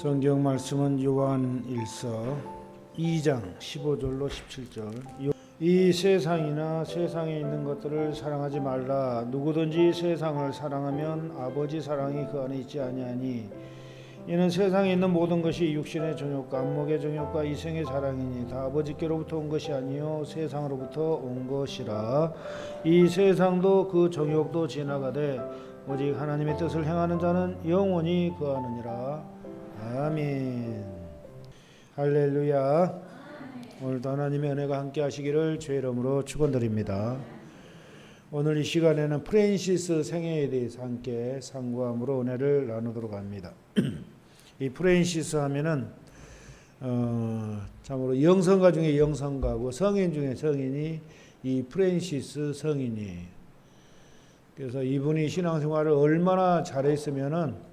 성경 말씀은 요한 1서 2장 15절로 17절. 이 세상이나 세상에 있는 것들을 사랑하지 말라. 누구든지 세상을 사랑하면 아버지 사랑이 그 안에 있지 아니하니 이는 세상에 있는 모든 것이 육신의 정욕과 안목의 정욕과 이생의 사랑이니 다 아버지께로부터 온 것이 아니요 세상으로부터 온 것이라. 이 세상도 그 정욕도 지나가되 오직 하나님의 뜻을 행하는 자는 영원히 거하느니라. 아멘. 할렐루야. 오늘도 하나님의 은혜가 함께 하시기를 주의 이름으로 축원드립니다. 오늘 이 시간에는 프랜시스 생애에 대해서 함께 상고함으로 은혜를 나누도록 합니다. 이 프랜시스 하면은 참으로 영성가 중에 영성가고 성인 중에 성인이 이 프랜시스 성인이에요. 그래서 이분이 신앙생활을 얼마나 잘했으면은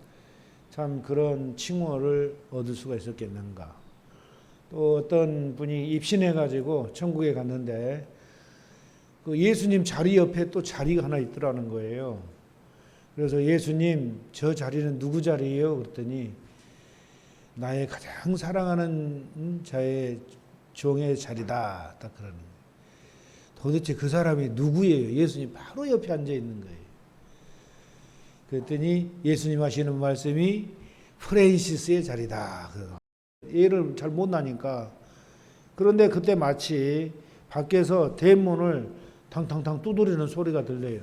참 그런 칭호를 얻을 수가 있었겠는가. 또 어떤 분이 입신해가지고 천국에 갔는데 그 예수님 자리 옆에 또 자리가 하나 있더라는 거예요. 그래서 예수님 저 자리는 누구 자리예요? 그랬더니 나의 가장 사랑하는 자의 종의 자리다. 딱 그러는 거예요. 도대체 그 사람이 누구예요? 예수님 바로 옆에 앉아 있는 거예요. 그랬더니 예수님 하시는 말씀이 프랜시스의 자리다. 얘를 잘 못 나니까. 그런데 그때 마치 밖에서 대문을 탕탕탕 두드리는 소리가 들려요.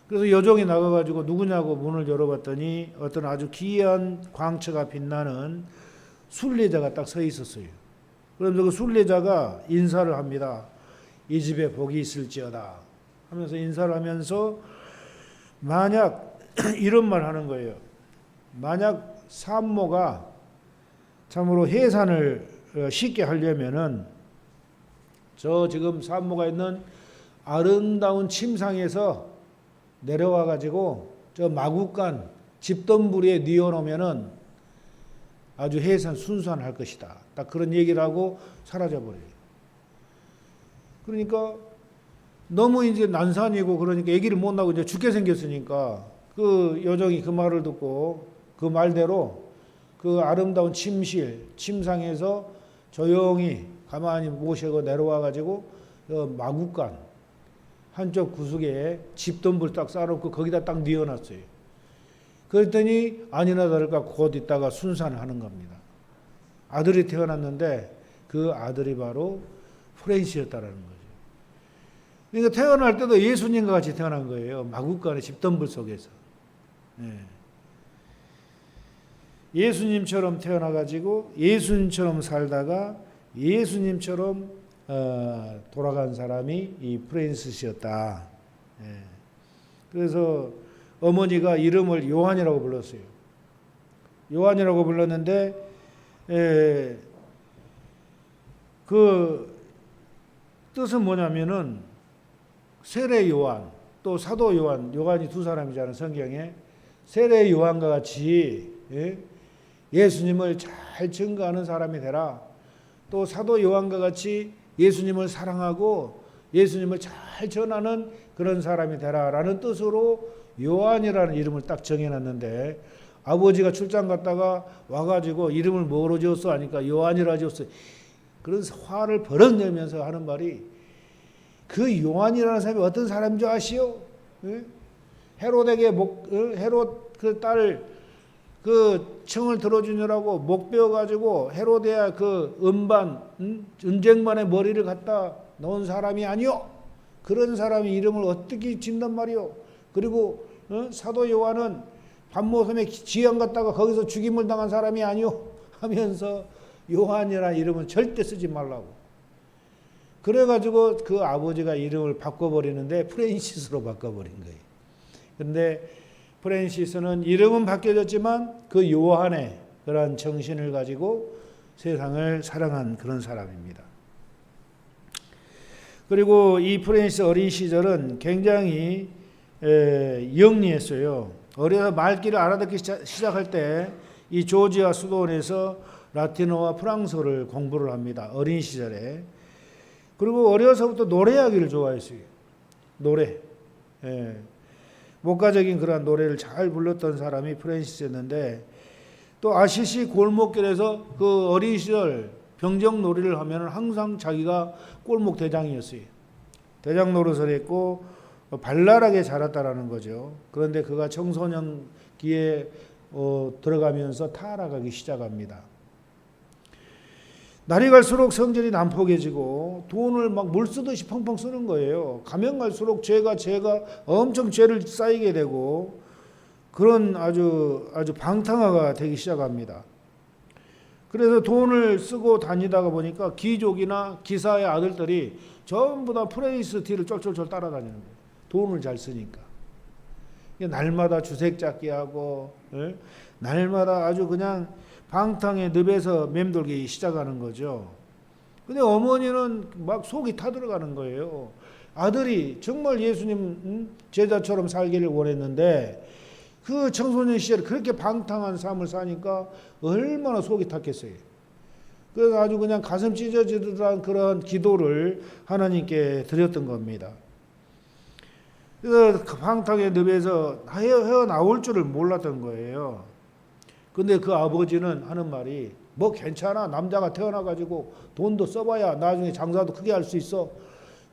그래서 여종이 나가가지고 누구냐고 문을 열어봤더니 어떤 아주 기이한 광채가 빛나는 순례자가 딱 서 있었어요. 그러면서 그 순례자가 인사를 합니다. 이 집에 복이 있을지어다 하면서 인사를 하면서 만약 이런 말 하는 거예요. 만약 산모가 참으로 해산을 쉽게 하려면은 저 지금 산모가 있는 아름다운 침상에서 내려와 가지고 저 마구간 집덤불에 뉘어놓으면은 아주 해산 순산할 것이다. 딱 그런 얘기를 하고 사라져 버려요. 그러니까 너무 이제 난산이고 그러니까 아기를 못 낳고 이제 죽게 생겼으니까 그 여종이 그 말을 듣고 그 말대로 그 아름다운 침상에서 조용히 가만히 모시고 내려와 가지고 마구간 한쪽 구석에 집덤불 딱 쌓아놓고 거기다 딱 뉘어놨어요. 그랬더니 아니나 다를까 곧 있다가 순산을 하는 겁니다. 아들이 태어났는데 그 아들이 바로 프랜시였다라는 거죠. 그러니까 태어날 때도 예수님과 같이 태어난 거예요. 마구간의 집덤불 속에서. 예수님처럼 태어나가지고 예수님처럼 살다가 예수님처럼 돌아간 사람이 이 프랜시스였다. 그래서 어머니가 이름을 요한이라고 불렀어요. 요한이라고 불렀는데 그 뜻은 뭐냐면은 세례 요한 또 사도 요한, 요한이 두 사람이잖아요. 성경에 세례 요한과 같이 예수님을 잘 증거하는 사람이 되라. 또 사도 요한과 같이 예수님을 사랑하고 예수님을 잘 전하는 그런 사람이 되라라는 뜻으로 요한이라는 이름을 딱 정해놨는데 아버지가 출장 갔다가 와가지고 이름을 뭐로 지었어 하니까 요한이라 지었어. 그런 화를 버럭 내면서 하는 말이 그 요한이라는 사람이 어떤 사람인 줄 아시오? 헤롯에게 헤롯 그 딸 그 청을 들어주느라고 목 베어가지고 헤로데아 그 은쟁반의 머리를 갖다 놓은 사람이 아니요. 그런 사람이 이름을 어떻게 짓단 말이요. 그리고 사도 요한은 반모섬에 지형 갔다가 거기서 죽임을 당한 사람이 아니요 하면서 요한이라는 이름은 절대 쓰지 말라고. 그래가지고 그 아버지가 이름을 바꿔버리는데 프랜시스로 바꿔버린 거예요. 그런데 프랜시스는 이름은 바뀌어졌지만 그 요한의 그런 정신을 가지고 세상을 사랑한 그런 사람입니다. 그리고 이 프랜시스 어린 시절은 굉장히 영리했어요. 어려서 말귀를 알아듣기 시작할 때 이 조지아 수도원에서 라틴어와 프랑스어를 공부를 합니다. 어린 시절에. 그리고 어려서부터 노래하기를 좋아했어요. 노래. 목가적인 그러한 노래를 잘 불렀던 사람이 프랜시스였는데 또 아시시 골목길에서 그 어린 시절 병정놀이를 하면 항상 자기가 골목 대장이었어요. 대장 노릇을 했고 발랄하게 자랐다라는 거죠. 그런데 그가 청소년기에 들어가면서 타락하기 시작합니다. 날이 갈수록 성질이 난폭해지고 돈을 막 물 쓰듯이 펑펑 쓰는 거예요. 가면 갈수록 죄가 엄청 죄를 쌓이게 되고 그런 아주 방탕화가 되기 시작합니다. 그래서 돈을 쓰고 다니다가 보니까 귀족이나 기사의 아들들이 전부 다 프레이스 뒤를 쫄쫄쫄 따라다니는 거예요. 돈을 잘 쓰니까. 날마다 주색 잡기 하고 날마다 아주 그냥 방탕에 늪에서 맴돌기 시작하는 거죠. 근데 어머니는 막 속이 타들어가는 거예요. 아들이 정말 예수님 제자처럼 살기를 원했는데 그 청소년 시절에 그렇게 방탕한 삶을 사니까 얼마나 속이 탔겠어요. 그래서 아주 그냥 가슴 찢어지듯한 그런 기도를 하나님께 드렸던 겁니다. 그래서 그 방탕의 늪에서 헤어나올 줄을 몰랐던 거예요. 근데 그 아버지는 하는 말이 뭐 괜찮아, 남자가 태어나가지고 돈도 써봐야 나중에 장사도 크게 할 수 있어.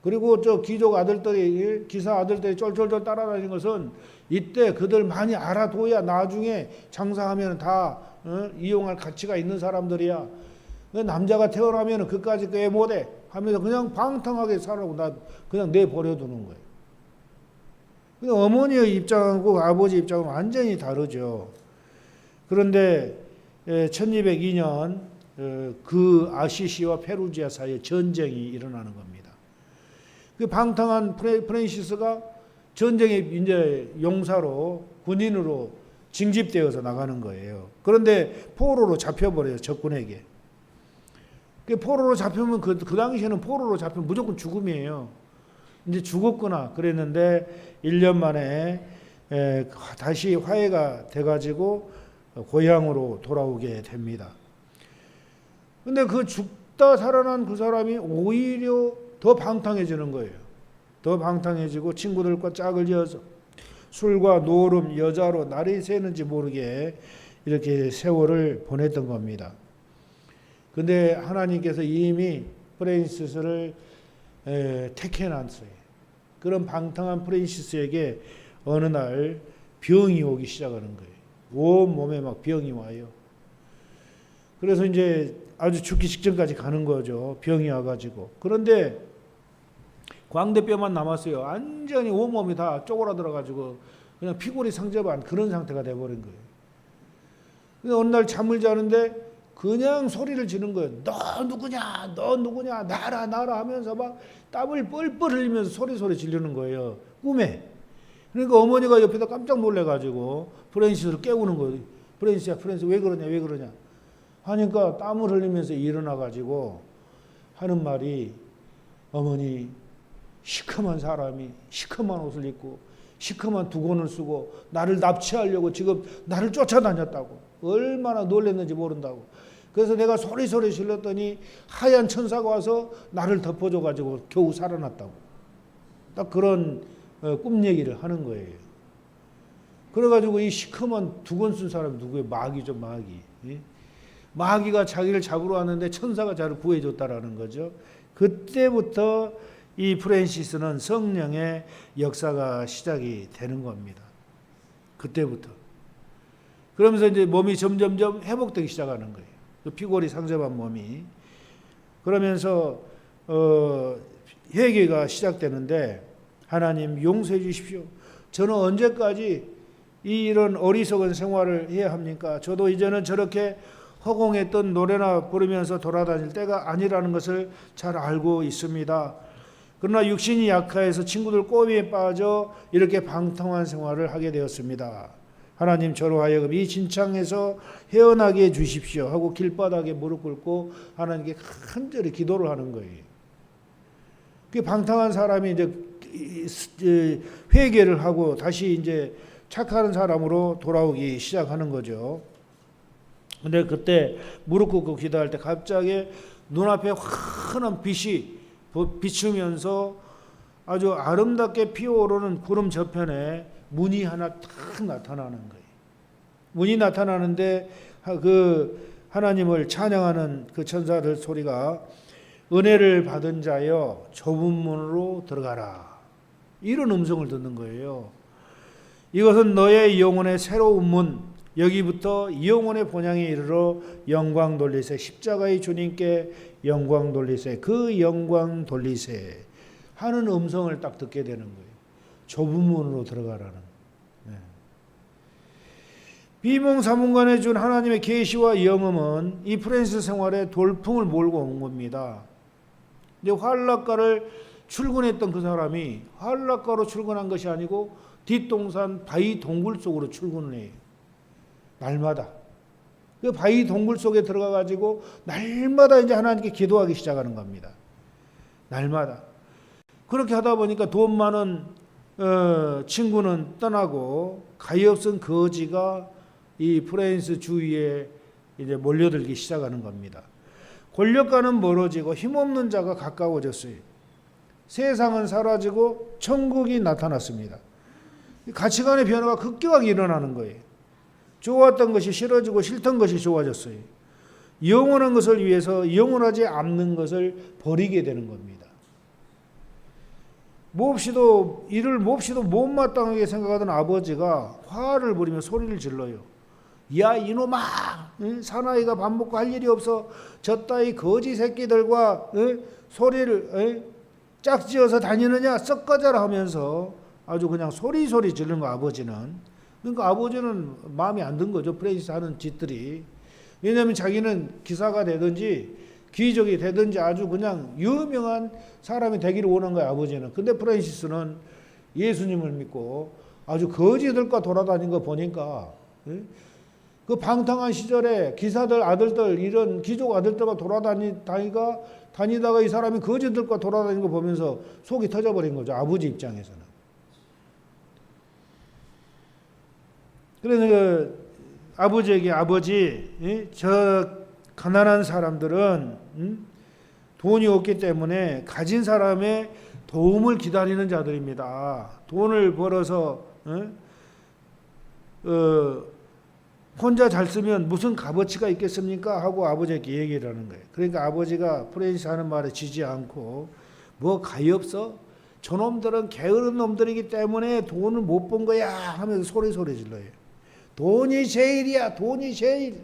그리고 저 귀족 아들들이, 기사 아들들이 쫄쫄쫄 따라다니는 것은 이때 그들 많이 알아둬야 나중에 장사하면 다 이용할 가치가 있는 사람들이야. 남자가 태어나면 그까짓 게 못해 하면서 그냥 방탕하게 살아고 나 그냥 내버려두는 거예요. 근데 어머니의 입장하고 아버지 입장은 완전히 다르죠. 그런데 1202년 그 아시시와 페루지아 사이에 전쟁이 일어나는 겁니다. 그 방탕한 프란시스가 전쟁의 이제 용사로 군인으로 징집되어서 나가는 거예요. 그런데 포로로 잡혀버려요, 적군에게. 그 포로로 잡히면 그 당시에는 포로로 잡히면 무조건 죽음이에요. 이제 죽었구나 그랬는데 1년 만에 다시 화해가 돼가지고 고향으로 돌아오게 됩니다. 근데 그 죽다 살아난 그 사람이 오히려 더 방탕해지는 거예요. 더 방탕해지고 친구들과 짝을 지어서 술과 노름, 여자로 날이 새는지 모르게 이렇게 세월을 보냈던 겁니다. 근데 하나님께서 이미 프란시스를 택해놨어요. 그런 방탕한 프란시스에게 어느 날 병이 오기 시작하는 거예요. 온 몸에 막 병이 와요. 그래서 이제 아주 죽기 직전까지 가는 거죠. 병이 와가지고. 그런데 광대뼈만 남았어요. 완전히 온 몸이 다 쪼그라들어가지고 그냥 피골이 상접한 그런 상태가 돼버린 거예요. 근데 어느 날 잠을 자는데 그냥 소리를 지는 거예요. 너 누구냐? 너 누구냐? 나라 하면서 막 땀을 뻘뻘 흘리면서 소리 지르는 거예요. 꿈에. 그러니까 어머니가 옆에서 깜짝 놀래가지고 프란시스를 깨우는 거예요. 프란시스야, 왜 그러냐? 하니까 땀을 흘리면서 일어나가지고 하는 말이 어머니 시커먼 사람이 시커먼 옷을 입고 시커먼 두건을 쓰고 나를 납치하려고 지금 나를 쫓아다녔다고. 얼마나 놀랐는지 모른다고. 그래서 내가 소리 질렀더니 하얀 천사가 와서 나를 덮어줘가지고 겨우 살아났다고. 딱 그런 꿈 얘기를 하는 거예요. 그래가지고 이 시커먼 두건 쓴 사람이 누구예요? 마귀죠, 마귀. 마귀가 자기를 잡으러 왔는데 천사가 자기를 구해줬다라는 거죠. 그때부터 이 프란시스는 성령의 역사가 시작이 되는 겁니다. 그때부터. 그러면서 이제 몸이 점점점 회복되기 시작하는 거예요. 그 피골이 상접한 몸이. 그러면서 회개가 시작되는데 하나님 용서해 주십시오. 저는 언제까지 이런 어리석은 생활을 해야 합니까? 저도 이제는 저렇게 허공했던 노래나 부르면서 돌아다닐 때가 아니라는 것을 잘 알고 있습니다. 그러나 육신이 약해서 친구들 꼬미에 빠져 이렇게 방탕한 생활을 하게 되었습니다. 하나님 저로 하여금 이 진창에서 헤어나게 해주십시오 하고 길바닥에 무릎 꿇고 하나님께 간절히 기도를 하는 거예요. 그 방탕한 사람이 이제 회개를 하고 다시 이제 착한 사람으로 돌아오기 시작하는 거죠. 근데 그때 무릎 꿇고 기도할 때 갑자기 눈앞에 환한 빛이 비추면서 아주 아름답게 피어오르는 구름 저편에 문이 하나 탁 나타나는 거예요. 문이 나타나는데 그 하나님을 찬양하는 그 천사들 소리가 은혜를 받은 자여 좁은 문으로 들어가라. 이런 음성을 듣는 거예요. 이것은 너의 영혼의 새로운 문, 여기부터 영혼의 본향에 이르러 영광 돌리세. 십자가의 주님께 영광 돌리세. 그 영광 돌리세 하는 음성을 딱 듣게 되는 거예요. 좁은 문으로 들어가라는. 네. 비몽사몽간에 준 하나님의 계시와 영음은 이 프랜스 생활에 돌풍을 몰고 온 겁니다. 이제 활락가를 출근했던 그 사람이 활락가로 출근한 것이 아니고 뒷동산 바위 동굴 속으로 출근을 해요. 날마다. 그 바위 동굴 속에 들어가 가지고 날마다 이제 하나님께 기도하기 시작하는 겁니다. 날마다. 그렇게 하다 보니까 돈 많은 친구는 떠나고 가엾은 거지가 이 프랑스 주위에 이제 몰려들기 시작하는 겁니다. 권력과는 멀어지고 힘없는 자가 가까워졌어요. 세상은 사라지고 천국이 나타났습니다. 가치관의 변화가 급격하게 일어나는 거예요. 좋았던 것이 싫어지고 싫던 것이 좋아졌어요. 영원한 것을 위해서 영원하지 않는 것을 버리게 되는 겁니다. 몹시도 이를 몹시도 못마땅하게 생각하던 아버지가 화를 부리며 소리를 질러요. 야 이놈아, 사나이가 밥 먹고 할 일이 없어 저 따위 거지 새끼들과 소리를 짝지어서 다니느냐, 썩 꺼져라 하면서 아주 그냥 소리 지르는 거. 아버지는. 그러니까 아버지는 마음에 안 든 거죠. 프랜시스 하는 짓들이. 왜냐하면 자기는 기사가 되든지 귀족이 되든지 아주 그냥 유명한 사람이 되기를 원한 거예요, 아버지는. 근데 프랜시스는 예수님을 믿고 아주 거지들과 돌아다닌 거 보니까, 그 방탕한 시절에 기사들 아들들, 이런 귀족 아들들과 다니다가 이 사람이 거지들과 돌아다니는 거 보면서 속이 터져버린 거죠, 아버지 입장에서는. 그래서 아버지에게, 아버지, 저 가난한 사람들은 돈이 없기 때문에 가진 사람의 도움을 기다리는 자들입니다. 돈을 벌어서 혼자 잘 쓰면 무슨 값어치가 있겠습니까? 하고 아버지에게 얘기를 하는 거예요. 그러니까 아버지가 프랜시스 하는 말에 지지 않고, 뭐 가엾어? 저놈들은 게으른 놈들이기 때문에 돈을 못 번 거야 하면서 소리 질러요. 돈이 제일이야, 돈이 제일.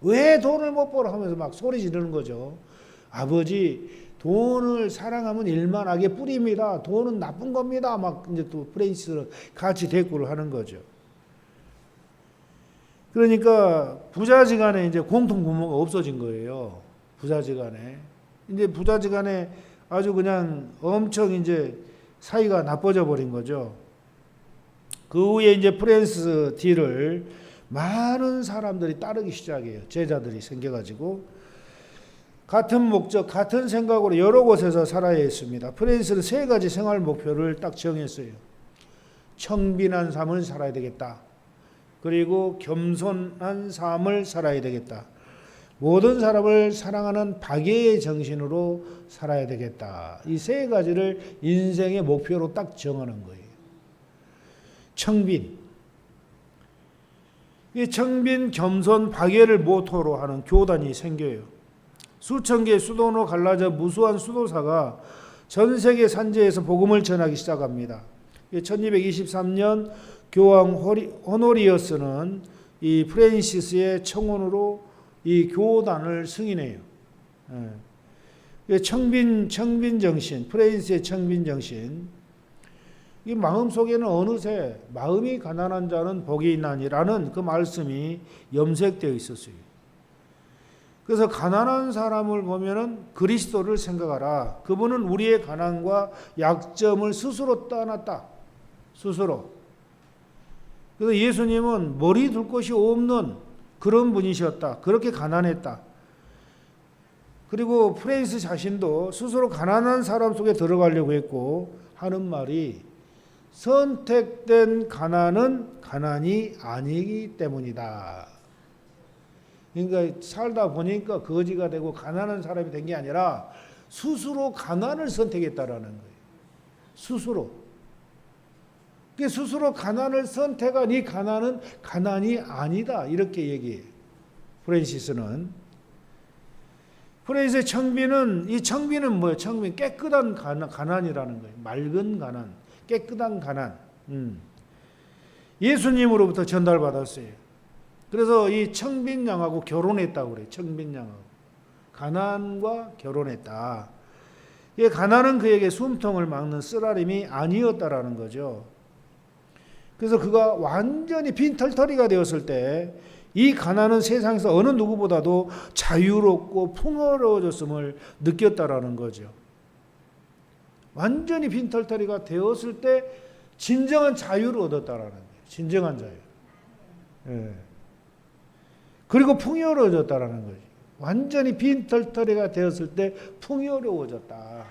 왜 돈을 못 벌어? 하면서 막 소리 지르는 거죠. 아버지, 돈을 사랑하면 일만 악의 뿌리입니다. 돈은 나쁜 겁니다. 막 이제 또 프랜시스를 같이 대꾸를 하는 거죠. 그러니까 부자지간에 이제 공통 분모가 없어진 거예요. 부자지간에. 이제 부자지간에 아주 그냥 엄청 이제 사이가 나빠져 버린 거죠. 그 후에 이제 프랜스 D를 많은 사람들이 따르기 시작해요. 제자들이 생겨가지고 같은 목적, 같은 생각으로 여러 곳에서 살아야 했습니다. 프랜스는 세 가지 생활 목표를 딱 정했어요. 청빈한 삶을 살아야 되겠다. 그리고 겸손한 삶을 살아야 되겠다. 모든 사람을 사랑하는 박애의 정신으로 살아야 되겠다. 이 세 가지를 인생의 목표로 딱 정하는 거예요. 청빈. 이 청빈, 겸손, 박애를 모토로 하는 교단이 생겨요. 수천 개의 수도로 갈라져 무수한 수도사가 전 세계 산지에서 복음을 전하기 시작합니다. 1223년 교황 호노리어스는 이 프랜시스의 청혼으로 이 교단을 승인해요. 청빈 정신, 프랜시스의 청빈 정신. 이 마음 속에는 어느새 마음이 가난한 자는 복이 있나니라는 그 말씀이 염색되어 있었어요. 그래서 가난한 사람을 보면은 그리스도를 생각하라. 그분은 우리의 가난과 약점을 스스로 떠났다. 스스로. 그래서 예수님은 머리 둘 곳이 없는 그런 분이셨다. 그렇게 가난했다. 그리고 프랜시스 자신도 스스로 가난한 사람 속에 들어가려고 했고 하는 말이 선택된 가난은 가난이 아니기 때문이다. 그러니까 살다 보니까 거지가 되고 가난한 사람이 된 게 아니라 스스로 가난을 선택했다라는 거예요. 스스로. 스스로 가난을 선택한 이 가난은 가난이 아니다. 이렇게 얘기해요. 프랜시스는. 프랜시스의 청비는, 이 청비는 뭐예요? 청비는 깨끗한 가난이라는 거예요. 맑은 가난, 깨끗한 가난. 예수님으로부터 전달받았어요. 그래서 이 청빈양하고 결혼했다고 그래요. 청빈양하고. 가난과 결혼했다. 이 가난은 그에게 숨통을 막는 쓰라림이 아니었다라는 거죠. 그래서 그가 완전히 빈털터리가 되었을 때 이 가난은 세상에서 어느 누구보다도 자유롭고 풍요로워졌음을 느꼈다라는 거죠. 완전히 빈털터리가 되었을 때 진정한 자유를 얻었다라는 거예요. 진정한 자유. 예. 그리고 풍요로워졌다라는 거죠. 완전히 빈털터리가 되었을 때 풍요로워졌다.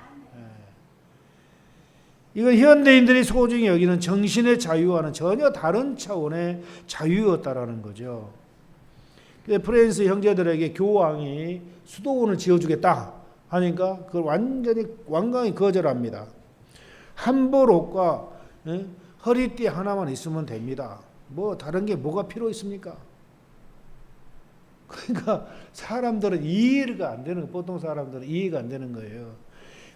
이건 현대인들이 소중히 여기는 정신의 자유와는 전혀 다른 차원의 자유였다라는 거죠. 프랜스 형제들에게 교황이 수도원을 지어주겠다 하니까 그걸 완강히 거절합니다. 한벌 옷과 허리띠 하나만 있으면 됩니다. 뭐 다른 게 뭐가 필요 있습니까? 그러니까 사람들은 이해가 안 되는, 보통 사람들은 이해가 안 되는 거예요.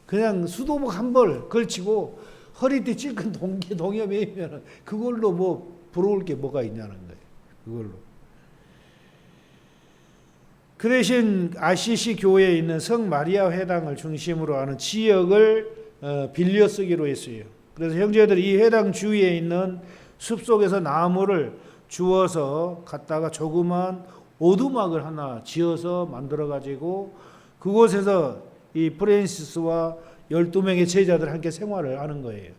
그냥 수도복 한 벌 걸치고 허리띠 찔끈 동여 매이면 그걸로 뭐 부러울 게 뭐가 있냐는 거예요. 그걸로. 그 대신 아시시 교회에 있는 성 마리아 회당을 중심으로 하는 지역을 빌려 쓰기로 했어요. 그래서 형제들이 이 회당 주위에 있는 숲속에서 나무를 주워서 갖다가 조그만 오두막을 하나 지어서 만들어 가지고 그곳에서 이 프랜시스와 12명의 제자들 함께 생활을 하는 거예요.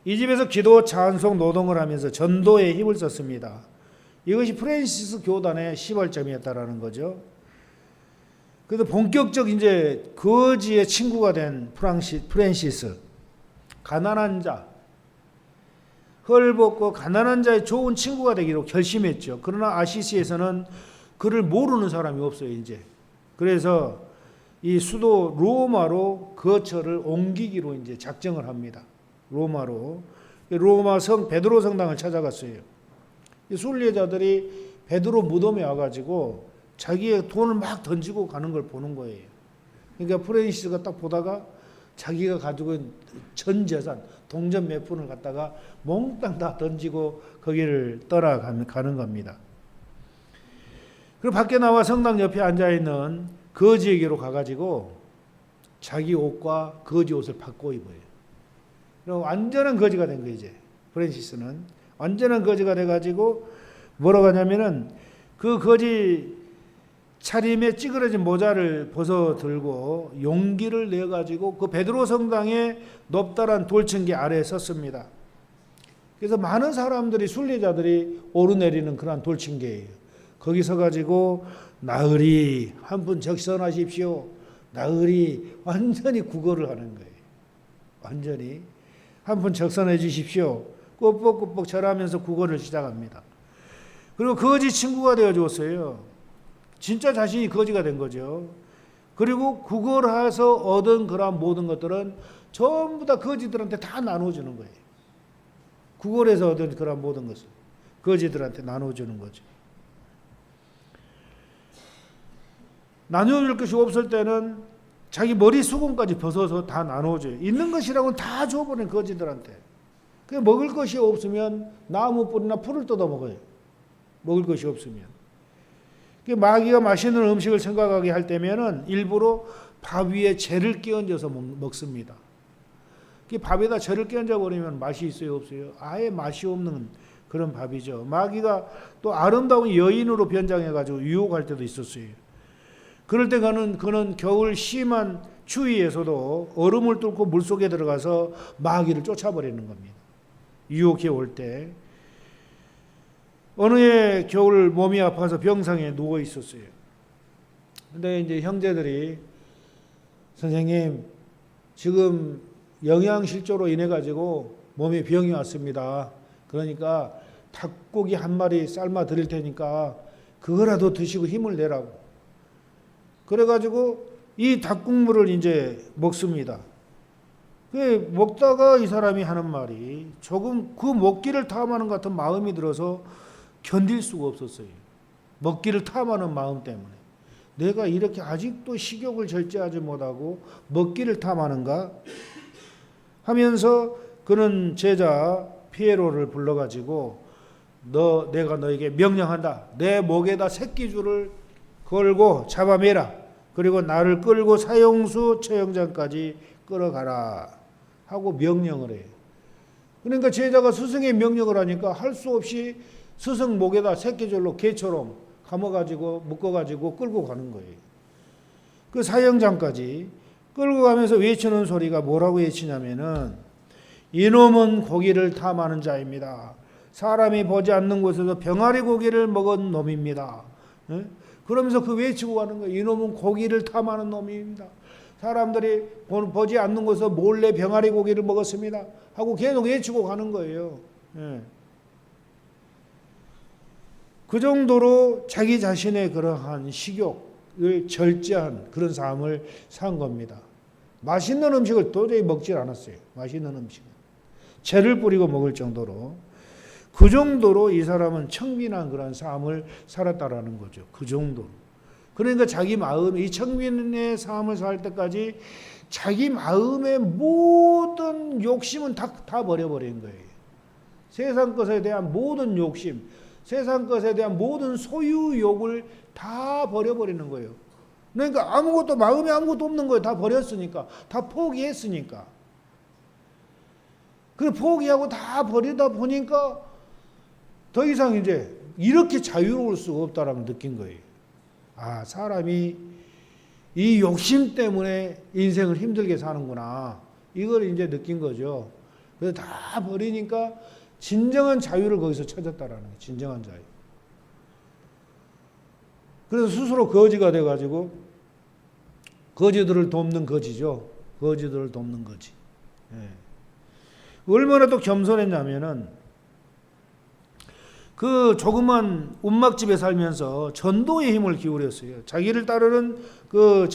이 집에서 기도, 찬송, 노동을 하면서 전도에 힘을 썼습니다. 이것이 프랜시스 교단의 시발점이었다라는 거죠. 그래서 본격적 이제 거지의 친구가 된 프랜시스, 가난한 자, 헐벗고 가난한 자의 좋은 친구가 되기로 결심했죠. 그러나 아시시에서는 그를 모르는 사람이 없어요, 이제. 그래서 이 수도 로마로 거처를 옮기기로 이제 작정을 합니다. 로마로. 로마 성 베드로 성당을 찾아갔어요. 이 순례자들이 베드로 무덤에 와가지고 자기의 돈을 막 던지고 가는 걸 보는 거예요. 그러니까 프랜시스가 딱 보다가 자기가 가지고 있는 전 재산, 동전 몇 푼을 갖다가 몽땅 다 던지고 거기를 떠나가는 겁니다. 그리고 밖에 나와 성당 옆에 앉아있는 거지에게로 가가지고 자기 옷과 거지 옷을 바꿔 입어요. 그리고 완전한 거지가 된 거예요, 이제. 프랜시스는. 완전한 거지가 돼가지고 뭐라고 하냐면은 그 거지 차림에 찌그러진 모자를 벗어 들고 용기를 내가지고 그 베드로 성당의 높다란 돌층계 아래에 섰습니다. 그래서 많은 사람들이 순례자들이 오르내리는 그런 돌층계예요. 거기 서가지고 나으리 한 분 적선하십시오. 나으리 완전히 국어를 하는 거예요. 완전히 한 분 적선해 주십시오. 꾸벅꾸벅 절하면서 국어를 시작합니다. 그리고 거지 친구가 되어 주었어요. 진짜 자신이 거지가 된 거죠. 그리고 국어를 해서 얻은 그런 모든 것들은 전부 다 거지들한테 다 나눠주는 거예요. 국어를 해서 얻은 그런 모든 것을 거지들한테 나눠주는 거죠. 나눠줄 것이 없을 때는 자기 머리 수건까지 벗어서 다 나눠줘요. 있는 것이라고는 다 줘버린 거지들한테. 먹을 것이 없으면 나무 뿌리나 풀을 뜯어 먹어요. 먹을 것이 없으면. 마귀가 맛있는 음식을 생각하게 할 때면은 일부러 밥 위에 재를 끼얹어서 먹습니다. 밥에다 재를 끼얹어 버리면 맛이 있어요, 없어요? 아예 맛이 없는 그런 밥이죠. 마귀가 또 아름다운 여인으로 변장해가지고 유혹할 때도 있었어요. 그럴 때 그는 겨울 심한 추위에서도 얼음을 뚫고 물속에 들어가서 마귀를 쫓아버리는 겁니다. 유혹해 올 때. 어느 해 겨울 몸이 아파서 병상에 누워 있었어요. 근데 이제 형제들이 선생님 지금 영양실조로 인해 가지고 몸에 병이 왔습니다. 그러니까 닭고기 한 마리 삶아 드릴 테니까 그거라도 드시고 힘을 내라고. 그래가지고 이 닭국물을 이제 먹습니다. 그 먹다가 이 사람이 하는 말이 조금 그 먹기를 탐하는 것 같은 마음이 들어서 견딜 수가 없었어요. 먹기를 탐하는 마음 때문에. 내가 이렇게 아직도 식욕을 절제하지 못하고 먹기를 탐하는가 하면서 그는 제자 피에로를 불러가지고 내가 너에게 명령한다. 내 목에다 새끼줄을 걸고 잡아매라. 그리고 나를 끌고 사형수 처형장까지 끌어가라 하고 명령을 해요. 그러니까 제자가 스승의 명령을 하니까 할 수 없이 스승 목에다 새끼줄로 개처럼 감아가지고 묶어가지고 끌고 가는 거예요. 그 사형장까지 끌고 가면서 외치는 소리가 뭐라고 외치냐면은 이놈은 고기를 탐하는 자입니다. 사람이 보지 않는 곳에서 병아리 고기를 먹은 놈입니다. 그러면서 그 외치고 가는 거예요. 이놈은 고기를 탐하는 놈입니다. 사람들이 보지 않는 곳에서 몰래 병아리 고기를 먹었습니다. 하고 계속 외치고 가는 거예요. 그 정도로 자기 자신의 그러한 식욕을 절제한 그런 삶을 산 겁니다. 맛있는 음식을 도저히 먹질 않았어요. 맛있는 음식은. 채를 뿌리고 먹을 정도로. 그 정도로 이 사람은 청빈한 그런 삶을 살았다라는 거죠. 그 정도로. 그러니까 자기 마음, 이 청빈의 삶을 살 때까지 자기 마음의 모든 욕심은 다 버려버린 거예요. 세상 것에 대한 모든 욕심, 세상 것에 대한 모든 소유욕을 다 버려버리는 거예요. 그러니까 아무것도, 마음에 아무것도 없는 거예요. 다 버렸으니까. 다 포기했으니까. 그 포기하고 다 버리다 보니까 더 이상 이제 이렇게 자유로울 수가 없다라는 느낀 거예요. 아, 사람이 이 욕심 때문에 인생을 힘들게 사는구나. 이걸 이제 느낀 거죠. 그래서 다 버리니까 진정한 자유를 거기서 찾았다라는 거예요. 진정한 자유. 그래서 스스로 거지가 돼가지고 거지들을 돕는 거지죠. 거지들을 돕는 거지. 얼마나 또 겸손했냐면은 그 조그만 움막집에 살면서 전도의 힘을 기울였어요. 자기를 따르는 그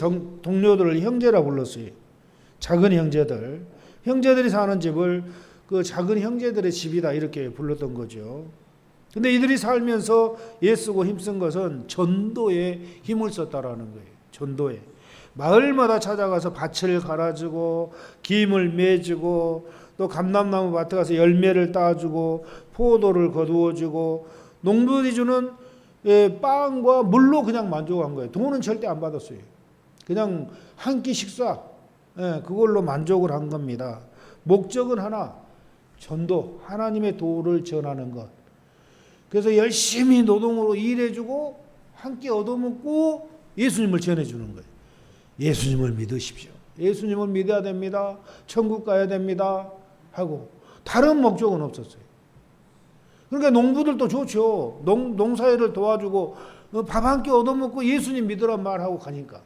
동료들을 형제라 불렀어요. 작은 형제들. 형제들이 사는 집을 그 작은 형제들의 집이다 이렇게 불렀던 거죠. 근데 이들이 살면서 애쓰고 힘쓴 것은 전도에 힘을 썼다라는 거예요. 전도에. 마을마다 찾아가서 밭을 갈아주고 김을 매주고 또 감람나무 밭에 가서 열매를 따주고 포도를 거두어주고 농부들이 주는 빵과 물로 그냥 만족한 거예요. 돈은 절대 안 받았어요. 그냥 한 끼 식사 그걸로 만족을 한 겁니다. 목적은 하나, 전도, 하나님의 도를 전하는 것. 그래서 열심히 노동으로 일해주고 한 끼 얻어먹고 예수님을 전해주는 거예요. 예수님을 믿으십시오. 예수님을 믿어야 됩니다. 천국 가야 됩니다. 하고 다른 목적은 없었어요. 그러니까 농부들도 좋죠. 농사일을 도와주고 밥 한 끼 얻어먹고 예수님 믿으란 말하고 가니까.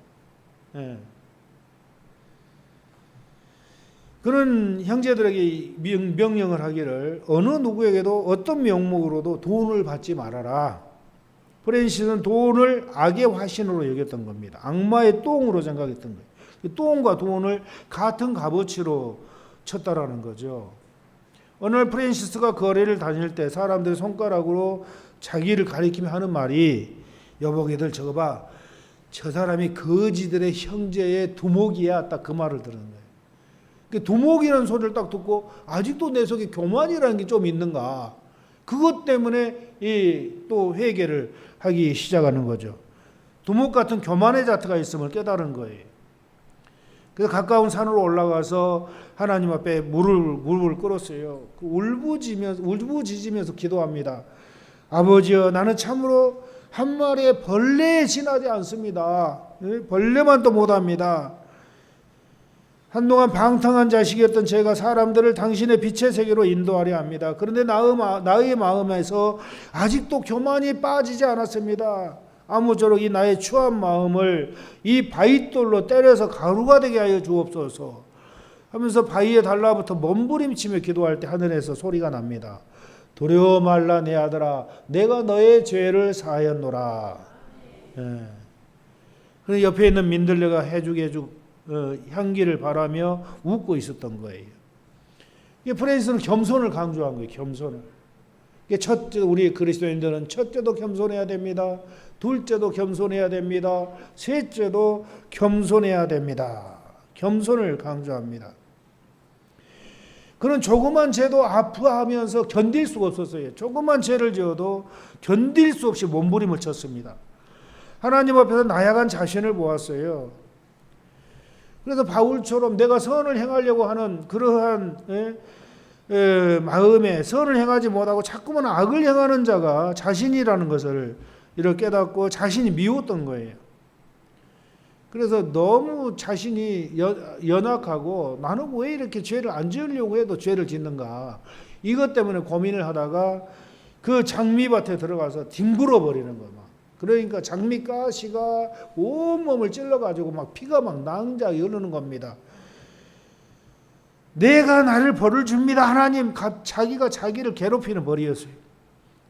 그런 형제들에게 명령을 하기를 어느 누구에게도 어떤 명목으로도 돈을 받지 말아라. 프랜시스는 돈을 악의 화신으로 여겼던 겁니다. 악마의 똥으로 생각했던 거예요. 똥과 돈을 같은 값어치로 쳤다라는 거죠. 어느 날 프랜시스가 거리를 다닐 때 사람들이 손가락으로 자기를 가리키며 하는 말이 여보게들 저거 봐. 저 사람이 거지들의 형제의 두목이야. 딱 그 말을 들은 거예요. 두목이라는 소리를 딱 듣고 아직도 내 속에 교만이라는 게 좀 있는가. 그것 때문에 또 회개를 하기 시작하는 거죠. 두목 같은 교만의 자태가 있음을 깨달은 거예요. 그래서 가까운 산으로 올라가서 하나님 앞에 무릎을 꿇었어요. 울부짖으면서 기도합니다. 아버지여, 나는 참으로 한 마리의 벌레에 지나지 않습니다. 벌레만 또 못합니다. 한동안 방탕한 자식이었던 제가 사람들을 당신의 빛의 세계로 인도하려 합니다. 그런데 나의 마음에서 아직도 교만이 빠지지 않았습니다. 아무쪼록 이 나의 추한 마음을 이 바위돌로 때려서 가루가 되게 하여 주옵소서 하면서 바위에 달라붙어 몸부림치며 기도할 때 하늘에서 소리가 납니다. 두려워 말라 내 아들아, 내가 너의 죄를 사하였노라. 그래서 옆에 있는 민들레가 해주게 향기를 바라며 웃고 있었던 거예요. 프랜시스는 겸손을 강조한 거예요. 겸손을. 첫째, 우리 그리스도인들은 첫째도 겸손해야 됩니다. 둘째도 겸손해야 됩니다. 셋째도 겸손해야 됩니다. 겸손을 강조합니다. 그는 조그만 죄도 아파하면서 견딜 수가 없었어요. 조그만 죄를 지어도 견딜 수 없이 몸부림을 쳤습니다. 하나님 앞에서 나약한 자신을 보았어요. 그래서 바울처럼 내가 선을 행하려고 하는 그러한 마음에 선을 행하지 못하고 자꾸만 악을 행하는 자가 자신이라는 것을 이렇게 깨닫고 자신이 미웠던 거예요. 그래서 너무 자신이 연약하고 나는 왜 이렇게 죄를 안 지으려고 해도 죄를 짓는가, 이것 때문에 고민을 하다가 그 장미밭에 들어가서 뒹굴어 버리는 거예요. 그러니까 장미가시가 온몸을 찔러가지고 막 피가 막 낭자하게 흐르는 겁니다. 내가 나를 벌을 줍니다 하나님. 자기가 자기를 괴롭히는 벌이었어요.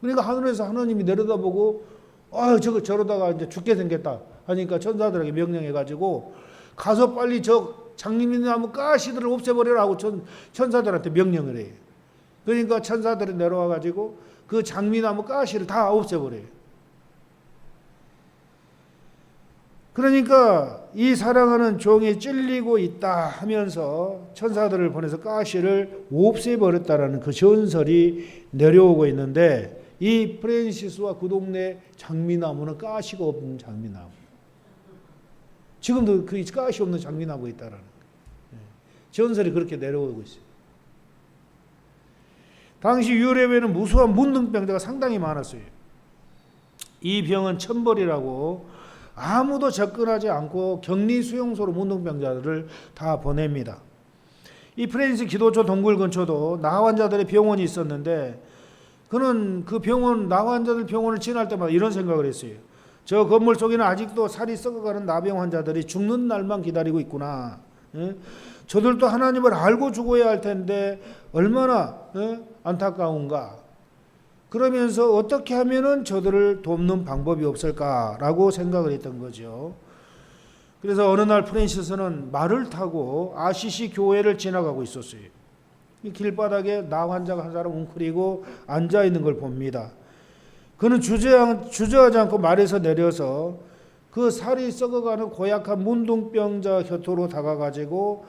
그러니까 하늘에서 하나님이 내려다보고 저러다가 이제 죽게 생겼다 하니까 천사들에게 명령해가지고 가서 빨리 저 장미나무 가시들을 없애버리라 하고 천사들한테 명령을 해요. 그러니까 천사들이 내려와가지고 그 장미나무 가시를 다 없애버려요. 그러니까 이 사랑하는 종이 찔리고 있다 하면서 천사들을 보내서 가시를 없애버렸다라는 그 전설이 내려오고 있는데, 이 프랜시스와 그 동네 장미나무는 가시가 없는 장미나무. 지금도 그 가시 없는 장미나무가 있다라는 거예요. 전설이 그렇게 내려오고 있어요. 당시 유럽에는 무수한 문둥병자가 상당히 많았어요. 이 병은 천벌이라고 아무도 접근하지 않고 격리 수용소로 문둥병자들을 다 보냅니다. 이 프랜시스 기도처 동굴 근처도 나환자들의 병원이 있었는데, 그는 그 병원, 나환자들 병원을 지날 때마다 이런 생각을 했어요. 저 건물 속에는 아직도 살이 썩어가는 나병 환자들이 죽는 날만 기다리고 있구나. 저들도 하나님을 알고 죽어야 할 텐데 얼마나 안타까운가. 그러면서 어떻게 하면은 저들을 돕는 방법이 없을까라고 생각을 했던 거죠. 그래서 어느 날 프랜시스는 말을 타고 아시시 교회를 지나가고 있었어요. 길바닥에 나 환자가 한 사람 웅크리고 앉아 있는 걸 봅니다. 그는 주저하지 않고 말에서 내려서 그 살이 썩어가는 고약한 문둥병자 곁으로 다가가지고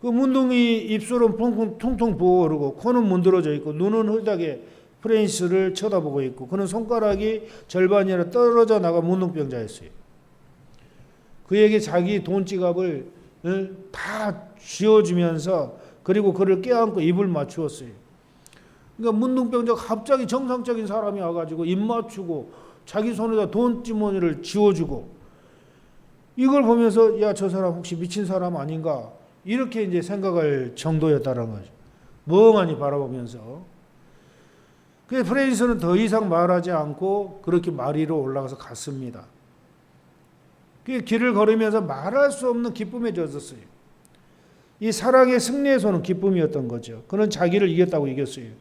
그 문둥이 입술은 퉁퉁 부어오르고 코는 문드러져 있고 눈은 흐릿하게 프랜시스를 쳐다보고 있고, 그는 손가락이 절반이나 떨어져 나가 문둥병자였어요. 그에게 자기 돈 지갑을 다 쥐어주면서 그리고 그를 껴안고 입을 맞추었어요. 그러니까 문둥병자가 갑자기 정상적인 사람이 와가지고 입 맞추고 자기 손에다 돈 주머니를 쥐어주고, 이걸 보면서 야, 저 사람 혹시 미친 사람 아닌가, 이렇게 이제 생각할 정도였다는 거죠. 멍하니 바라보면서. 그래서 프랜시스는 더 이상 말하지 않고 그렇게 말 위로 올라가서 갔습니다. 그 길을 걸으면서 말할 수 없는 기쁨에 젖었어요. 이 사랑의 승리에서는 기쁨이었던 거죠. 그는 자기를 이겼다고 이겼어요.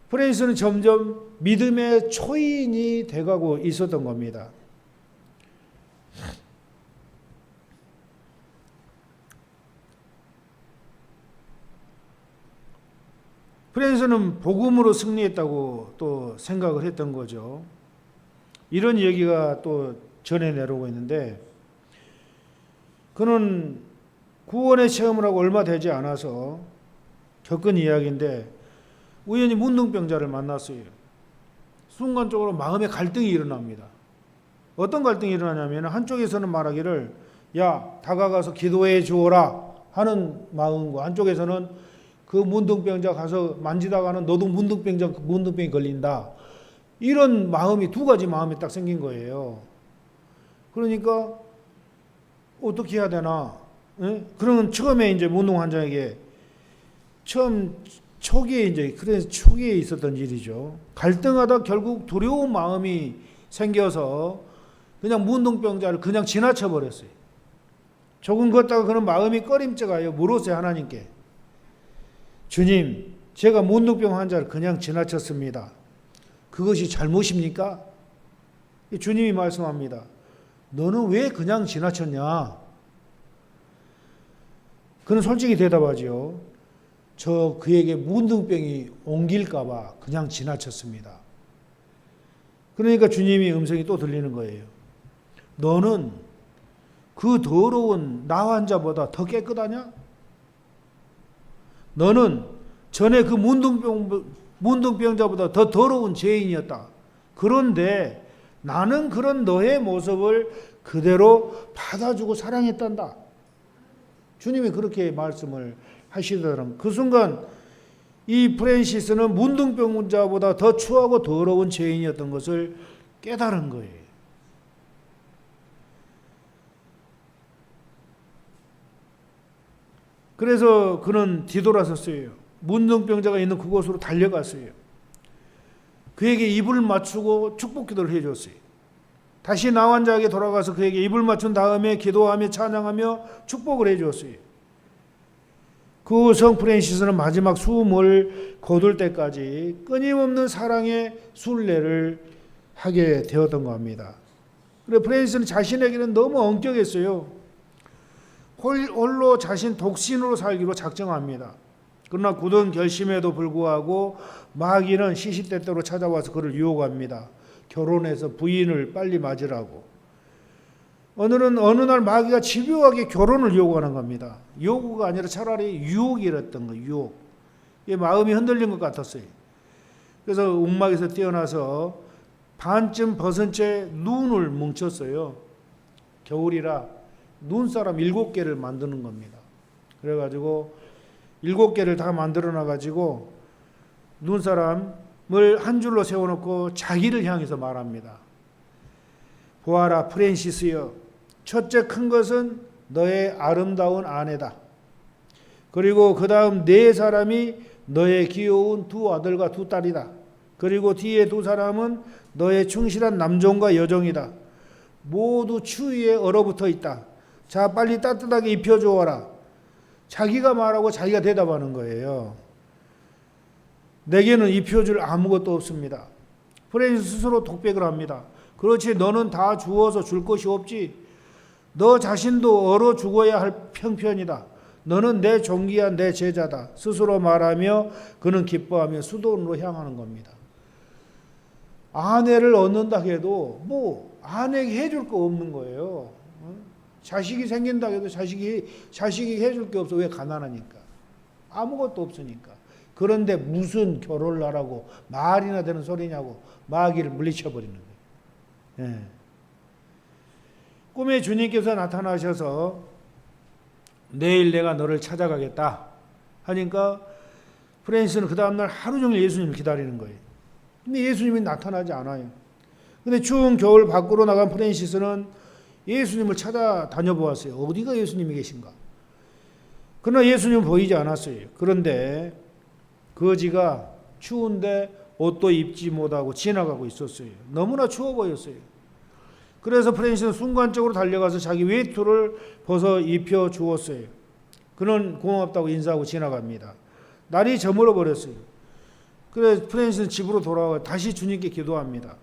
프랜시스는 점점 믿음의 초인이 돼가고 있었던 겁니다. 프랜시스는 복음으로 승리했다고 또 생각을 했던 거죠. 이런 얘기가 또 전해 내려오고 있는데, 그는 구원의 체험을 하고 얼마 되지 않아서 겪은 이야기인데, 우연히 문둥병자를 만났어요. 순간적으로 마음의 갈등이 일어납니다. 어떤 갈등이 일어나냐면, 한쪽에서는 말하기를 야, 다가가서 기도해 주어라 하는 마음과, 한쪽에서는 그 문둥병자 가서 만지다가는 너도 문둥병이 걸린다, 이런 마음이, 두 가지 마음이 딱 생긴 거예요. 그러니까 어떻게 해야 되나? 그러면 처음에 이제 문둥 환자에게 초기에 있었던 일이죠. 갈등하다 결국 두려운 마음이 생겨서 그냥 문둥병자를 그냥 지나쳐 버렸어요. 조금 걷다가 그런 마음이 꺼림쩍어요. 물었어요, 하나님께. 주님, 제가 문둥병 환자를 그냥 지나쳤습니다. 그것이 잘못입니까? 주님이 말씀합니다. 너는 왜 그냥 지나쳤냐? 그는 솔직히 대답하지요. 저 그에게 문둥병이 옮길까봐 그냥 지나쳤습니다. 그러니까 주님이 음성이 또 들리는 거예요. 너는 그 더러운 나 환자보다 더 깨끗하냐? 너는 전에 그 문둥병자보다 더 더러운 죄인이었다. 그런데 나는 그런 너의 모습을 그대로 받아주고 사랑했단다. 주님이 그렇게 말씀을 하시더라고요. 그 순간 이 프랜시스는 문둥병자보다 더 추하고 더러운 죄인이었던 것을 깨달은 거예요. 그래서 그는 뒤돌아섰어요. 문둥병자가 있는 그곳으로 달려갔어요. 그에게 입을 맞추고 축복 기도를 해줬어요. 다시 나 환자에게 돌아가서 그에게 입을 맞춘 다음에 기도하며 찬양하며 축복을 해줬어요. 그 성 프랜시스는 마지막 숨을 거둘 때까지 끊임없는 사랑의 순례를 하게 되었던 겁니다. 그래 프랜시스는 자신에게는 너무 엄격했어요. 홀로 자신 독신으로 살기로 작정합니다. 그러나 굳은 결심에도 불구하고 마귀는 시시때때로 찾아와서 그를 유혹합니다. 결혼해서 부인을 빨리 맞으라고. 어느 날 마귀가 집요하게 결혼을 요구하는 겁니다. 요구가 아니라 차라리 유혹이랬던 거예요. 유혹. 마음이 흔들린 것 같았어요. 그래서 움막에서 뛰어나서 반쯤 벗은 채 눈을 뭉쳤어요. 겨울이라 눈사람 7개를 만드는 겁니다. 그래가지고 7개를 다 만들어 놔가지고 눈사람을 한 줄로 세워놓고 자기를 향해서 말합니다. 보아라 프랜시스여, 첫째 큰 것은 너의 아름다운 아내다. 그리고 그 다음 4사람이 너의 귀여운 2 아들과 2 딸이다. 그리고 뒤에 2 사람은 너의 충실한 남종과 여종이다. 모두 추위에 얼어붙어 있다. 자, 빨리 따뜻하게 입혀주어라. 자기가 말하고 자기가 대답하는 거예요. 내게는 입혀줄 아무것도 없습니다. 프랜시스 스스로 독백을 합니다. 그렇지, 너는 다 주어서 줄 것이 없지. 너 자신도 얼어 죽어야 할 형편이다. 너는 내 존귀한 내 제자다. 스스로 말하며 그는 기뻐하며 수도원으로 향하는 겁니다. 아내를 얻는다 해도 아내에게 해줄 거 없는 거예요. 자식이 생긴다 해도 자식이 해줄 게 없어. 왜? 가난하니까. 아무것도 없으니까. 그런데 무슨 결혼을 하라고 말이나 되는 소리냐고 마귀를 물리쳐버리는 거예요. 예. 꿈에 주님께서 나타나셔서 내일 내가 너를 찾아가겠다 하니까 프랜시스는 그 다음날 하루 종일 예수님을 기다리는 거예요. 근데 예수님이 나타나지 않아요. 근데 추운 겨울 밖으로 나간 프랜시스는 예수님을 찾아 다녀보았어요. 어디가 예수님이 계신가? 그러나 예수님은 보이지 않았어요. 그런데 거지가 추운데 옷도 입지 못하고 지나가고 있었어요. 너무나 추워 보였어요. 그래서 프랜시스는 순간적으로 달려가서 자기 외투를 벗어 입혀 주었어요. 그는 고맙다고 인사하고 지나갑니다. 날이 저물어 버렸어요. 그래서 프랜시스는 집으로 돌아와 다시 주님께 기도합니다.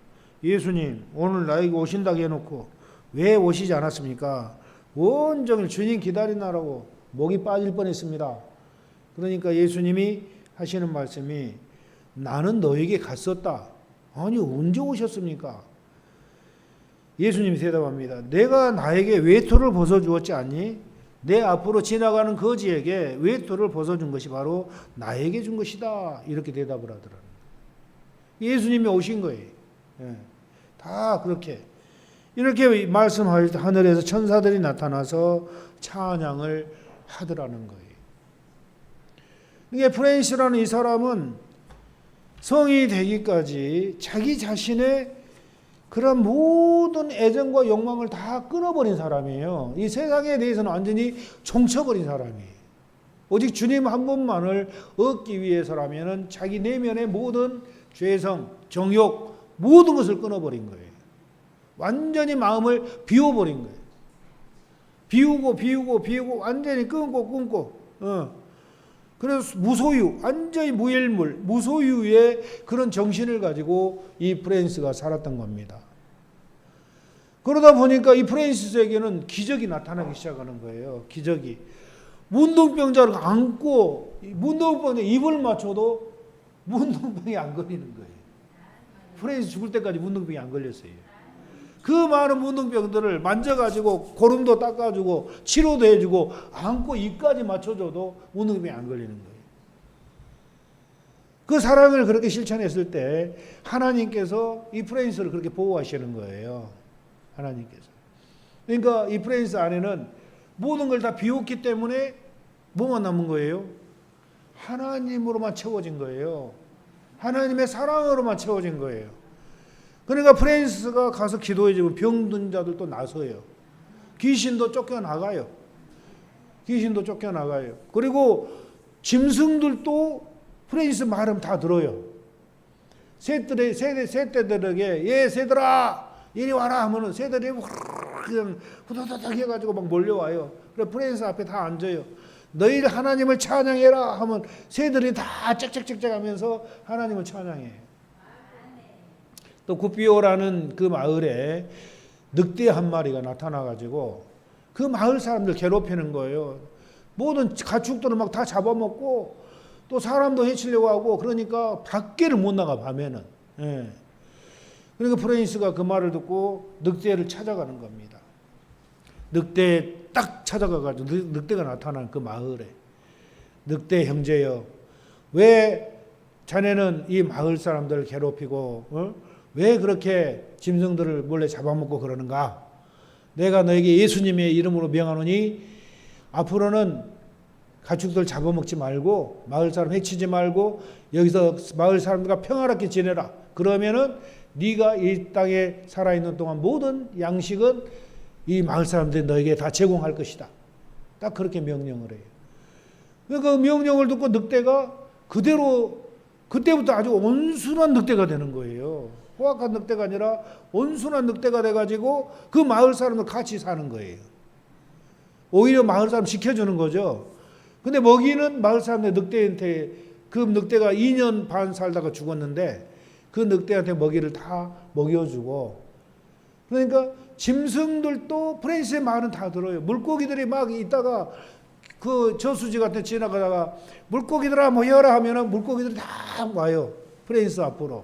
예수님, 오늘 나에게 오신다고 해놓고 왜 오시지 않았습니까? 온종일 주님 기다리느라고 목이 빠질 뻔했습니다. 그러니까 예수님이 하시는 말씀이 나는 너에게 갔었다. 아니, 언제 오셨습니까? 예수님이 대답합니다. 내가 나에게 외투를 벗어주었지 않니? 내 앞으로 지나가는 거지에게 외투를 벗어준 것이 바로 나에게 준 것이다. 이렇게 대답을 하더라고요. 예수님이 오신 거예요. 예. 다 그렇게. 이렇게 말씀할 때 하늘에서 천사들이 나타나서 찬양을 하더라는 거예요. 이게 프랜시스라는 이 사람은 성이 되기까지 자기 자신의 그런 모든 애정과 욕망을 다 끊어버린 사람이에요. 이 세상에 대해서는 완전히 종쳐버린 사람이에요. 오직 주님 한 분만을 얻기 위해서라면 자기 내면의 모든 죄성, 정욕, 모든 것을 끊어버린 거예요. 완전히 마음을 비워버린 거예요. 비우고 완전히 끊고. 그래서 무소유, 완전히 무일물, 무소유의 그런 정신을 가지고 이 프랜시스가 살았던 겁니다. 그러다 보니까 이 프랜시스에게는 기적이 나타나기 시작하는 거예요. 기적이. 문둥병자를 안고 문둥병자 입을 맞춰도 문둥병이 안 걸리는 거예요. 프레인스 죽을 때까지 문둥병이 안 걸렸어요. 그 많은 문둥병들을 만져가지고 고름도 닦아주고 치료도 해주고 안고 입까지 맞춰줘도 문둥병이 안 걸리는 거예요. 그 사랑을 그렇게 실천했을 때 하나님께서 이 프레인스를 그렇게 보호하시는 거예요. 하나님께서. 그러니까 이 프레인스 안에는 모든 걸 다 비웠기 때문에 뭐만 남은 거예요? 하나님으로만 채워진 거예요. 하나님의 사랑으로만 채워진 거예요. 그러니까 프랜시스가 가서 기도해주면 병든 자들도 나서요. 귀신도 쫓겨나가요. 귀신도 쫓겨나가요. 그리고 짐승들도 프랜시스 말하면 다 들어요. 새떼들에게 새들아 이리 와라 하면은 새들이 그냥 후다닥 해가지고 막 몰려와요. 그래 프랜시스 앞에 다 앉아요. 너희 하나님을 찬양해라 하면 새들이 다 짹짹짹짹 하면서 하나님을 찬양해. 또 구피오라는 그 마을에 늑대 한 마리가 나타나가지고 그 마을 사람들 괴롭히는 거예요. 모든 가축들을 막 다 잡아먹고 또 사람도 해치려고 하고 그러니까 밖에를 못 나가 밤에는. 예. 그러니까 프랜시스가 그 말을 듣고 늑대를 찾아가는 겁니다. 늑대 딱 찾아가가지고 늑대가 나타난 그 마을에 늑대 형제여 왜 자네는 이 마을 사람들을 괴롭히고 왜 그렇게 짐승들을 몰래 잡아먹고 그러는가? 내가 너에게 예수님의 이름으로 명하노니 앞으로는 가축들 잡아먹지 말고 마을 사람 해치지 말고 여기서 마을 사람들과 평화롭게 지내라. 그러면은 네가 이 땅에 살아있는 동안 모든 양식은 이 마을 사람들이 너에게 다 제공할 것이다. 딱 그렇게 명령을 해요. 그러니까 그 명령을 듣고 늑대가 그대로 그때부터 아주 온순한 늑대가 되는 거예요. 호악한 늑대가 아니라 온순한 늑대가 돼가지고 그 마을 사람들 같이 사는 거예요. 오히려 마을 사람 지켜주는 거죠. 근데 먹이는 마을 사람들 늑대한테 그 늑대가 2년 반 살다가 죽었는데 그 늑대한테 먹이를 다 먹여주고 그러니까 짐승들도 프랜시스의 말은 다 들어요. 물고기들이 막 있다가 그 저수지 같은 데 지나가다가 물고기들아 모여라 하면은 물고기들이 다 와요. 프랜시스 앞으로.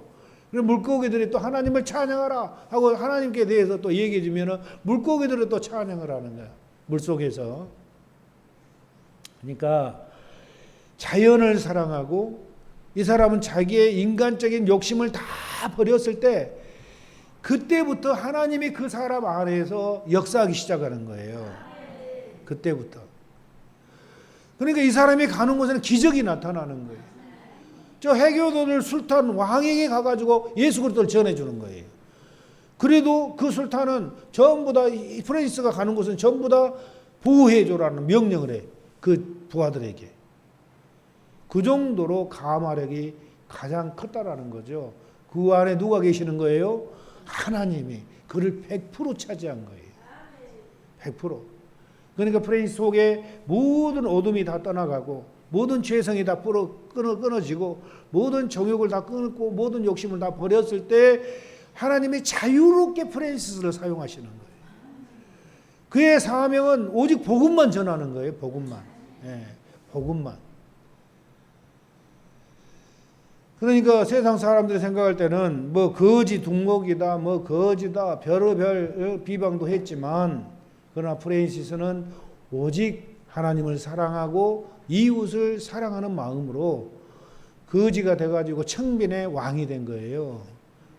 그리고 물고기들이 또 하나님을 찬양하라 하고 하나님께 대해서 또 얘기해 주면은 물고기들은 또 찬양을 하는 거야. 물속에서. 그러니까 자연을 사랑하고 이 사람은 자기의 인간적인 욕심을 다 버렸을 때 그때부터 하나님이 그 사람 안에서 역사하기 시작하는 거예요. 그때부터. 그러니까 이 사람이 가는 곳에는 기적이 나타나는 거예요. 저 해교도들 술탄 왕에게 가가지고 예수 그리스도를 전해주는 거예요. 그래도 그 술탄은 전부 다 프랜시스가 가는 곳은 전부 다 보호해줘라는 명령을 해. 그 부하들에게. 그 정도로 가마력이 가장 컸다라는 거죠. 그 안에 누가 계시는 거예요? 하나님이 그를 100% 차지한 거예요. 100%. 그러니까 프랜시스 속에 모든 어둠이 다 떠나가고 모든 죄성이 다 끊어지고 모든 정욕을 다 끊고 모든 욕심을 다 버렸을 때 하나님이 자유롭게 프랜시스를 사용하시는 거예요. 그의 사명은 오직 복음만 전하는 거예요. 복음만. 예, 복음만. 그러니까 세상 사람들이 생각할 때는 뭐 거지 둥목이다, 뭐 거지다, 별의별 비방도 했지만 그러나 프랜시스는 오직 하나님을 사랑하고 이웃을 사랑하는 마음으로 거지가 돼가지고 청빈의 왕이 된 거예요.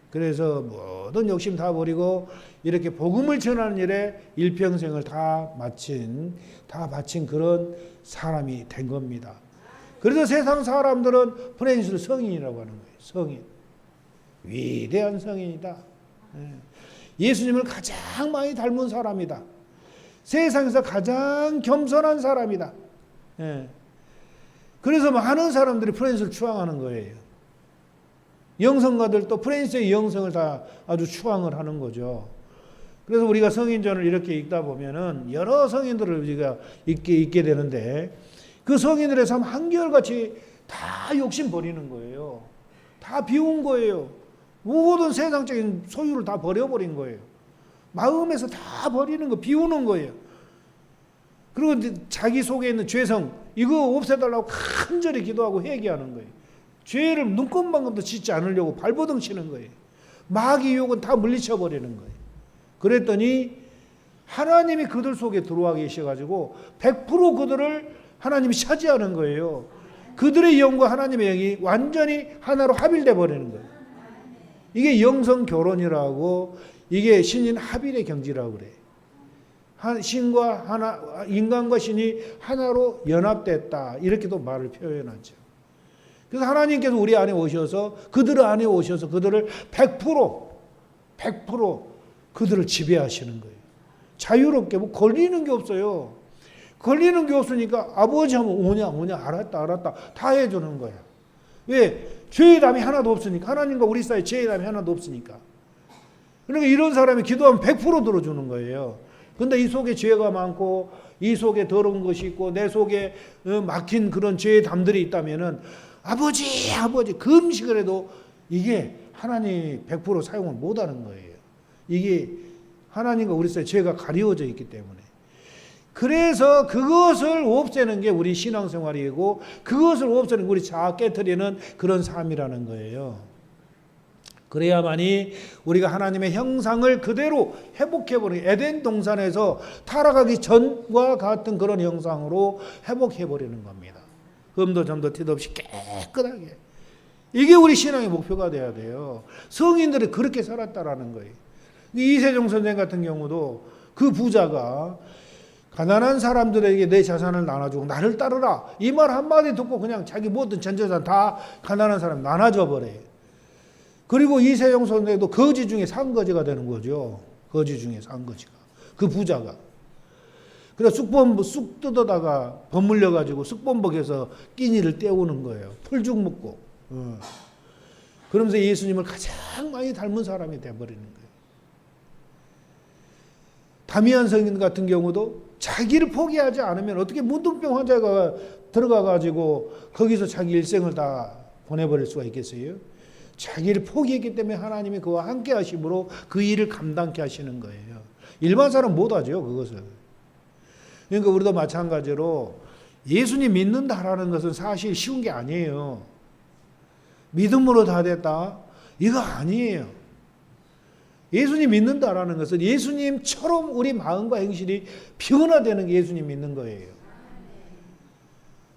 그래서 모든 욕심 다 버리고 이렇게 복음을 전하는 일에 일평생을 다 바친 그런 사람이 된 겁니다. 그래서 세상 사람들은 프랜시스를 성인이라고 하는 거예요. 성인. 위대한 성인이다. 예수님을 가장 많이 닮은 사람이다. 세상에서 가장 겸손한 사람이다. 그래서 많은 사람들이 프랜시스를 추앙하는 거예요. 영성가들도 프랜시스의 영성을 다 아주 추앙을 하는 거죠. 그래서 우리가 성인전을 이렇게 읽다 보면은 여러 성인들을 우리가 읽게 되는데 그 성인들의 삶 한결같이 다 욕심 버리는 거예요. 다 비운 거예요. 모든 세상적인 소유를 다 버려버린 거예요. 마음에서 다 버리는 거, 비우는 거예요. 그리고 자기 속에 있는 죄성 이거 없애달라고 간절히 기도하고 회개하는 거예요. 죄를 눈곱만큼도 짓지 않으려고 발버둥 치는 거예요. 마귀 유혹은 다 물리쳐 버리는 거예요. 그랬더니 하나님이 그들 속에 들어와 계셔가지고 100% 그들을 하나님이 차지하는 거예요. 그들의 영과 하나님의 영이 완전히 하나로 합일돼 버리는 거예요. 이게 영성 결혼이라고, 이게 신인 합일의 경지라고 그래. 신과 하나, 인간과 신이 하나로 연합됐다, 이렇게도 말을 표현하죠. 그래서 하나님께서 우리 안에 오셔서 그들 안에 오셔서 그들을 100% 그들을 지배하시는 거예요. 자유롭게, 뭐 걸리는 게 없어요. 걸리는 게 없으니까 아버지 하면 오냐 알았다 다 해주는 거야. 왜? 죄의 담이 하나도 없으니까. 하나님과 우리 사이에 죄의 담이 하나도 없으니까. 그러니까 이런 사람이 기도하면 100% 들어주는 거예요. 근데 이 속에 죄가 많고 이 속에 더러운 것이 있고 내 속에 막힌 그런 죄의 담들이 있다면은 아버지 금식을 해도 이게 하나님이 100% 사용을 못하는 거예요. 이게 하나님과 우리 사이에 죄가 가리워져 있기 때문에. 그래서 그것을 없애는 게 우리 신앙생활이고 그것을 없애는 게 우리 자아 깨트리는 그런 삶이라는 거예요. 그래야만이 우리가 하나님의 형상을 그대로 회복해버리는, 에덴 동산에서 타락하기 전과 같은 그런 형상으로 회복해버리는 겁니다. 흠도 점도 티도 없이 깨끗하게. 이게 우리 신앙의 목표가 돼야 돼요. 성인들이 그렇게 살았다라는 거예요. 이세종 선생 같은 경우도 그 부자가 가난한 사람들에게 내 자산을 나눠주고 나를 따르라, 이 말 한마디 듣고 그냥 자기 모든 전재산 다 가난한 사람 나눠줘 버려요. 그리고 이세종 선생도 거지 중에 상거지가 되는 거죠. 거지 중에 상거지가. 그 부자가. 그래서 쑥 뜯어다가 버물려가지고 쑥범벅에서 끼니를 때우는 거예요. 풀죽 먹고. 그러면서 예수님을 가장 많이 닮은 사람이 돼버리는 거예요. 다미안 성인 같은 경우도 자기를 포기하지 않으면 어떻게 문둥병 환자가 들어가가지고 거기서 자기 일생을 다 보내버릴 수가 있겠어요? 자기를 포기했기 때문에 하나님이 그와 함께 하심으로 그 일을 감당케 하시는 거예요. 일반 사람 못하죠, 그것을. 그러니까 우리도 마찬가지로 예수님 믿는다라는 것은 사실 쉬운 게 아니에요. 믿음으로 다 됐다, 이거 아니에요. 예수님 믿는다라는 것은 예수님처럼 우리 마음과 행실이 변화되는 게 예수님 믿는 거예요.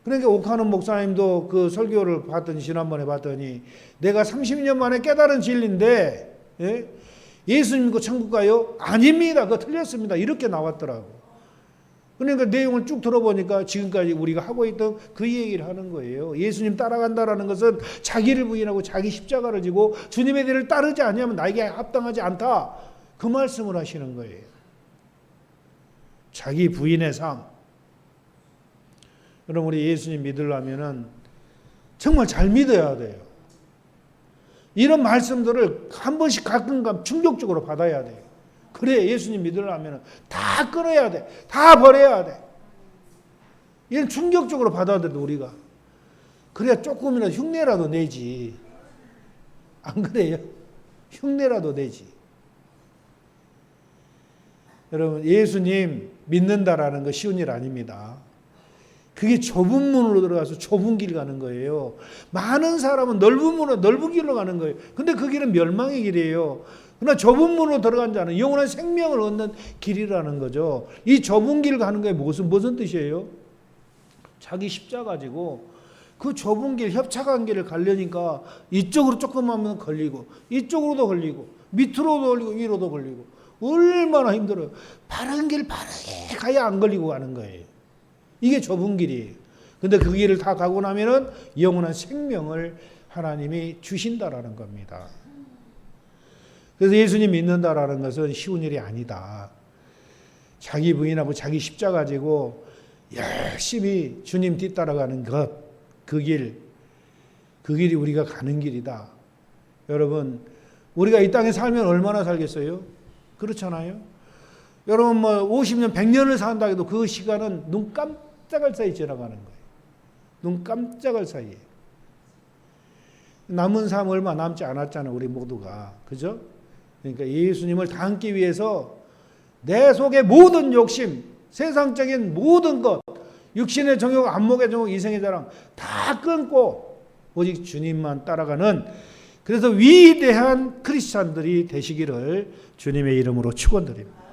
그러니까 옥하는 목사님도 그 설교를 봤더니, 지난번에 봤더니, 내가 30년 만에 깨달은 진리인데, 예? 예수 믿고 천국 가요? 아닙니다. 그거 틀렸습니다. 이렇게 나왔더라고. 그러니까 내용을 쭉 들어보니까 지금까지 우리가 하고 있던 그 얘기를 하는 거예요. 예수님 따라간다라는 것은 자기를 부인하고 자기 십자가를 지고 주님의 뒤를 따르지 않으면 나에게 합당하지 않다, 그 말씀을 하시는 거예요. 자기 부인의 삶. 여러분, 우리 예수님 믿으려면은 정말 잘 믿어야 돼요. 이런 말씀들을 한 번씩 가끔가끔 충격적으로 받아야 돼요. 그래, 예수님 믿으려면 다 끊어야 돼. 다 버려야 돼. 이런 충격적으로 받아들여, 우리가. 그래야 조금이라도 흉내라도 내지. 안 그래요? 흉내라도 내지. 여러분, 예수님 믿는다라는 거 쉬운 일 아닙니다. 그게 좁은 문으로 들어가서 좁은 길 가는 거예요. 많은 사람은 넓은 문으로 넓은 길로 가는 거예요. 근데 그 길은 멸망의 길이에요. 그러나 좁은 문으로 들어간 자는 영원한 생명을 얻는 길이라는 거죠. 이 좁은 길 가는 게 무슨 뜻이에요? 자기 십자가 지고 그 좁은 길, 협착한 길을 가려니까 이쪽으로 조금 하면 걸리고 이쪽으로도 걸리고 밑으로도 걸리고 위로도 걸리고 얼마나 힘들어요. 바른 길 바르게 가야 안 걸리고 가는 거예요. 이게 좁은 길이에요. 근데 그 길을 다 가고 나면은 영원한 생명을 하나님이 주신다라는 겁니다. 그래서 예수님 믿는다라는 것은 쉬운 일이 아니다. 자기 부인하고 자기 십자가 지고 열심히 주님 뒤따라가는 것, 그 길이 우리가 가는 길이다. 여러분, 우리가 이 땅에 살면 얼마나 살겠어요? 그렇잖아요? 여러분, 50년, 100년을 산다 해도 그 시간은 눈 깜짝할 사이 지나가는 거예요. 눈 깜짝할 사이에. 남은 삶 얼마 남지 않았잖아요, 우리 모두가. 그죠? 그러니까 예수님을 닮기 위해서 내 속의 모든 욕심, 세상적인 모든 것, 육신의 정욕, 안목의 정욕, 이생의 자랑 다 끊고 오직 주님만 따라가는, 그래서 위대한 크리스찬들이 되시기를 주님의 이름으로 축원드립니다.